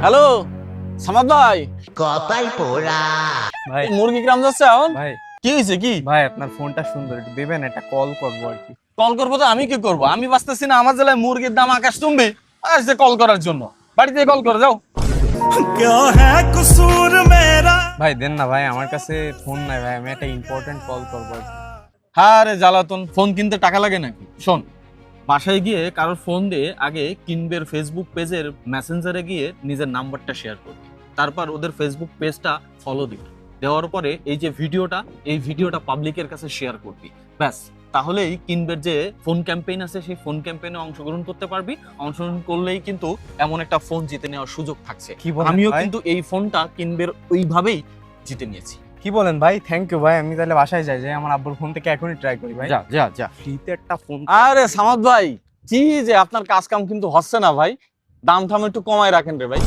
Hello Samad ভাই, কপাল পোড়া। ভাই মুরগি গ্রাম যাচ্ছে এখন? ভাই কি হয়েছে কি? ভাই আপনার ফোনটা সুন্দর, একটু দেবেন, একটা কল করবো আর কি। কল করবো তো আমি কি করবো? আমি বাঁচতেছি না, আমার জেলায় মুরগির দাম আকাশ চুম্বি আসছে কল করার জন্য। বাড়িতে কল করে যাও। ভাই দেন না ভাই, আমার কাছে ফোন নাই ভাই, আমি একটা ইম্পর্টেন্ট কল করবো আর কি। হ্যাঁ রে জ্বালাতন, ফোন কিনতে টাকা লাগে নাকি? শোন, বাসায় গিয়ে কারোর ফোন দিয়ে আগে কিনবের ফেসবুক পেজের মেসেঞ্জারে গিয়ে নিজের নাম্বারটা শেয়ার করবি, তারপর ওদের ফেসবুক পেজটা ফলো দিবি, দেওয়ার পরে এই যে ভিডিওটা, এই ভিডিওটা পাবলিকের কাছে শেয়ার করবি। ব্যাস, তাহলেই কিনবের যে ফোন ক্যাম্পেইন আছে সেই ফোন ক্যাম্পেইনে অংশগ্রহণ করতে পারবি। অংশগ্রহণ করলেই কিন্তু এমন একটা ফোন জিতে নেওয়ার সুযোগ থাকছে। কি বলেন আমিও ভাই? কিন্তু এই ফোনটা কিনবের ওইভাবেই জিতে নিয়েছি। কি বলেন ভাই? থ্যাংক ইউ ভাই, আমি তাহলে বাসায় যাই, যে আমার আব্বুর ফোন থেকে এখনই ট্রাই করি ভাই। যা যা যা। ফ্রিতে একটা ফোন। আরে সামাদ ভাই, কি যে আপনার কাজ কাম কিন্তু হচ্ছে না ভাই, দাম ঠাম একটু কমায় রাখেন রে ভাই।